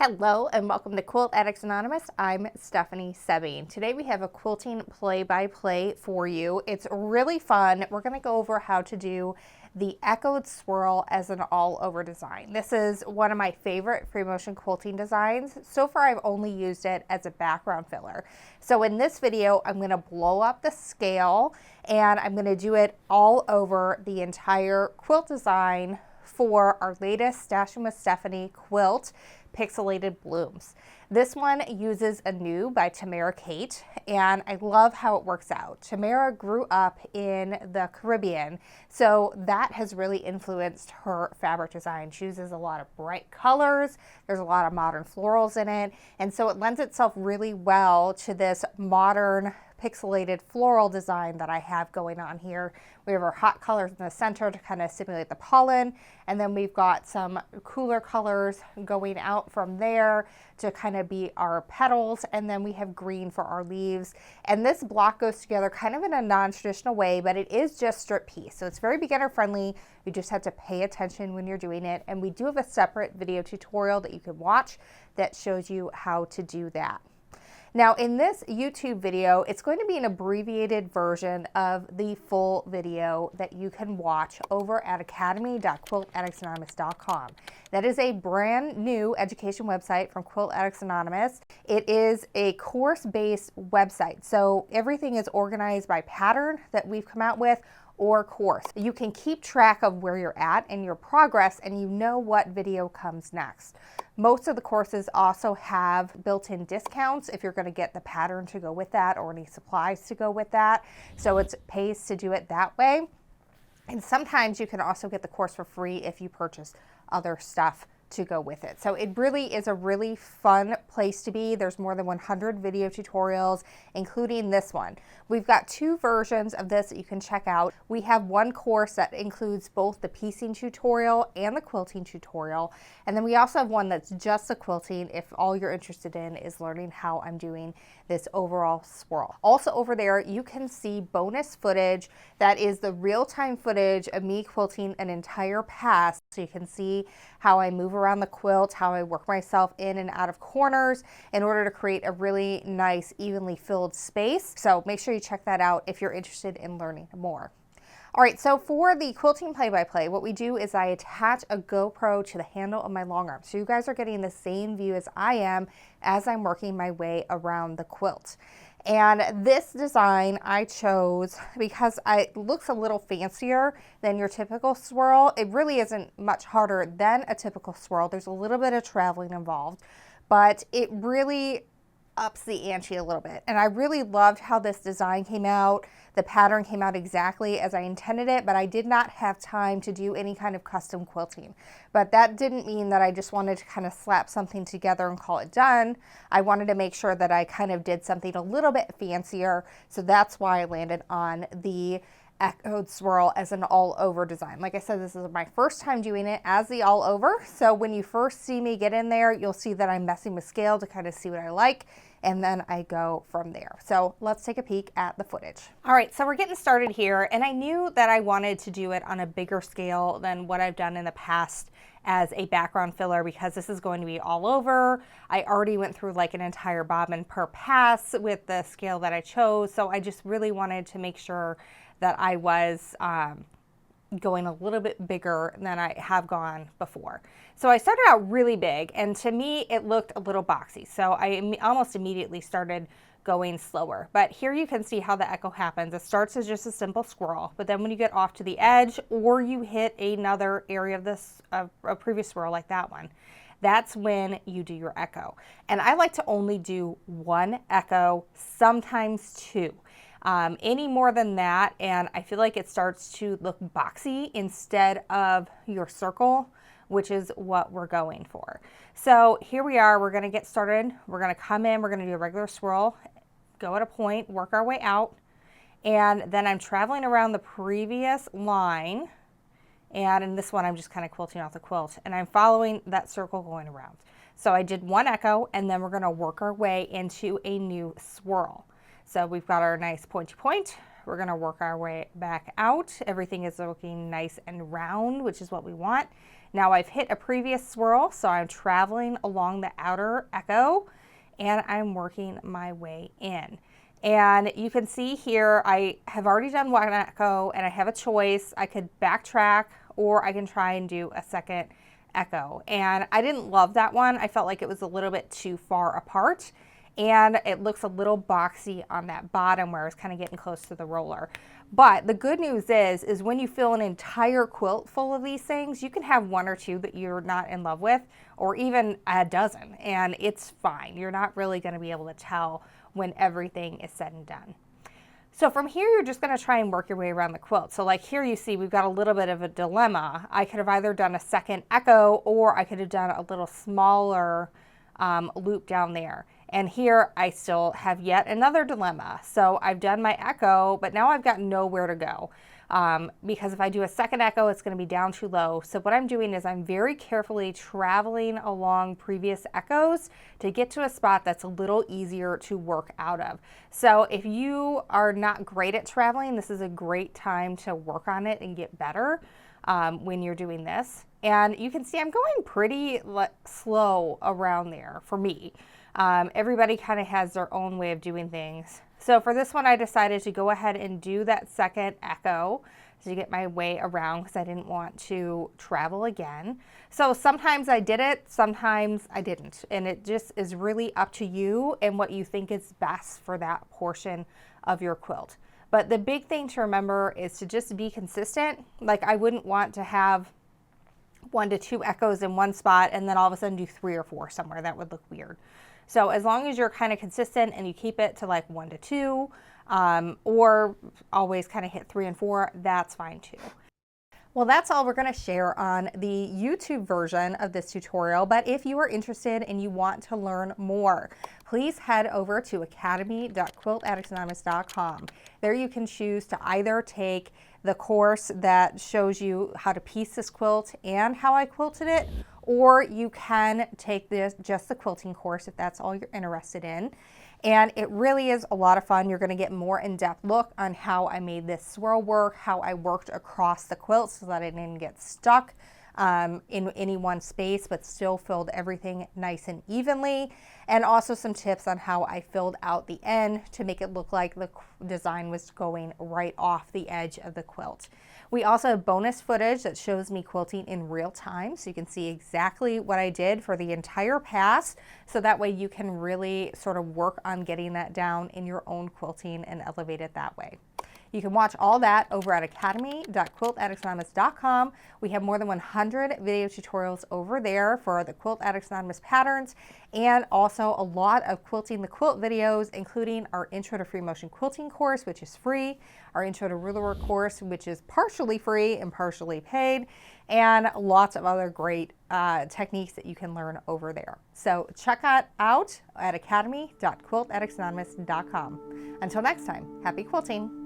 Hello and welcome to Quilt Addicts Anonymous. I'm Stephanie Soebbing. Today we have a quilting play-by-play for you. It's really fun. We're going to go over how to do the echoed swirl as an all-over design. This is one of my favorite free motion quilting designs. So far I've only used it as a background filler. So in this video I'm going to blow up the scale and I'm going to do it all over the entire quilt design for our latest Stashing with Stephanie quilt, Pixelated Blooms. This one uses a new by Tamara Kate, and I love how it works out. Tamara grew up in the Caribbean, so that has really influenced her fabric design. She uses a lot of bright colors, there's a lot of modern florals in it, and so it lends itself really well to this modern pixelated floral design that I have going on here. We have our hot colors in the center to kind of simulate the pollen, and then we've got some cooler colors going out from there to kind of be our petals, and then we have green for our leaves. And this block goes together kind of in a non-traditional way, but it is just strip piece, so it's very beginner friendly. You just have to pay attention when you're doing it, and we do have a separate video tutorial that you can watch that shows you how to do that. Now in this YouTube video, it's going to be an abbreviated version of the full video that you can watch over at academy.quiltaddictsanonymous.com. That is a brand new education website from Quilt Addicts Anonymous. It is a course-based website, so everything is organized by pattern that we've come out with or course. You can keep track of where you're at in your progress and you know what video comes next. Most of the courses also have built-in discounts if you're going to get the pattern to go with that or any supplies to go with that. So it pays to do it that way. And sometimes you can also get the course for free if you purchase other stuff to go with it. So it really is a really fun place to be. There's more than 100 video tutorials, including this one. We've got two versions of this that you can check out. We have one course that includes both the piecing tutorial and the quilting tutorial. And then we also have one that's just the quilting if all you're interested in is learning how I'm doing this overall swirl. Also over there, you can see bonus footage that is the real-time footage of me quilting an entire pass. So you can see how I move around the quilt, how I work myself in and out of corners in order to create a really nice, evenly filled space. So make sure you check that out if you're interested in learning more. All right, so for the quilting play-by-play, what we do is I attach a GoPro to the handle of my long arm. So you guys are getting the same view as I am as I'm working my way around the quilt. And this design I chose because it looks a little fancier than your typical swirl. It really isn't much harder than a typical swirl. There's a little bit of traveling involved, but it really ups the ante a little bit. And I really loved how this design came out. The pattern came out exactly as I intended it, but I did not have time to do any kind of custom quilting. But that didn't mean that I just wanted to kind of slap something together and call it done. I wanted to make sure that I kind of did something a little bit fancier. So that's why I landed on the echoed swirl as an all-over design. Like I said, this is my first time doing it as the all-over. So when you first see me get in there, you'll see that I'm messing with scale to kind of see what I like, and then I go from there. So let's take a peek at the footage. All right, so we're getting started here, and I knew that I wanted to do it on a bigger scale than what I've done in the past as a background filler because this is going to be all over. I already went through like an entire bobbin per pass with the scale that I chose, so I just really wanted to make sure that I was going a little bit bigger than I have gone before. So I started out really big, and to me it looked a little boxy, so I almost immediately started going slower. But here you can see how the echo happens. It starts as just a simple swirl, but then when you get off to the edge or you hit another area of this a previous swirl like that one, that's when you do your echo. And I like to only do one echo, sometimes two. Any more than that, and I feel like it starts to look boxy instead of your circle, which is what we're going for. So here we are, we're gonna get started. We're gonna come in, we're gonna do a regular swirl, go at a point, work our way out, and then I'm traveling around the previous line, and in this one I'm just kind of quilting off the quilt, and I'm following that circle going around. So I did one echo, and then we're gonna work our way into a new swirl. So we've got our nice pointy point. We're gonna work our way back out. Everything is looking nice and round, which is what we want. Now I've hit a previous swirl, so I'm traveling along the outer echo and I'm working my way in. And you can see here, I have already done one echo and I have a choice. I could backtrack or I can try and do a second echo. And I didn't love that one. I felt like it was a little bit too far apart and it looks a little boxy on that bottom where it's kind of getting close to the roller. But the good news is when you fill an entire quilt full of these things, you can have one or two that you're not in love with, or even a dozen, and it's fine. You're not really going to be able to tell when everything is said and done. So from here, you're just going to try and work your way around the quilt. So like here you see we've got a little bit of a dilemma. I could have either done a second echo or I could have done a little smaller loop down there. And here I still have yet another dilemma. So I've done my echo, but now I've got nowhere to go. Because if I do a second echo, it's going to be down too low. So what I'm doing is I'm very carefully traveling along previous echoes to get to a spot that's a little easier to work out of. So if you are not great at traveling, this is a great time to work on it and get better when you're doing this. And you can see I'm going pretty slow around there for me. Everybody kind of has their own way of doing things. So for this one, I decided to go ahead and do that second echo to get my way around because I didn't want to travel again. So sometimes I did it, sometimes I didn't. And it just is really up to you and what you think is best for that portion of your quilt. But the big thing to remember is to just be consistent. Like I wouldn't want to have 1 to 2 echoes in one spot and then all of a sudden do 3 or 4 somewhere. That would look weird. So as long as you're kind of consistent and you keep it to like 1 to 2 or always kind of hit 3 and 4, that's fine too. Well, that's all we're going to share on the YouTube version of this tutorial. But if you are interested and you want to learn more, please head over to academy.quiltaddictsanonymous.com. There you can choose to either take the course that shows you how to piece this quilt and how I quilted it, or you can take just the quilting course if that's all you're interested in. And it really is a lot of fun. You're going to get more in-depth look on how I made this swirl work, how I worked across the quilt so that I didn't get stuck in any one space, but still filled everything nice and evenly. And also some tips on how I filled out the end to make it look like the design was going right off the edge of the quilt. We also have bonus footage that shows me quilting in real time, so you can see exactly what I did for the entire pass, so that way you can really sort of work on getting that down in your own quilting and elevate it that way. You can watch all that over at academy.quiltaddictsanonymous.com. We have more than 100 video tutorials over there for the Quilt Addicts Anonymous patterns, and also a lot of Quilting the Quilt videos, including our Intro to Free Motion Quilting course, which is free, our Intro to Ruler Work course, which is partially free and partially paid, and lots of other great techniques that you can learn over there. So check that out at academy.quiltaddictsanonymous.com. Until next time, happy quilting.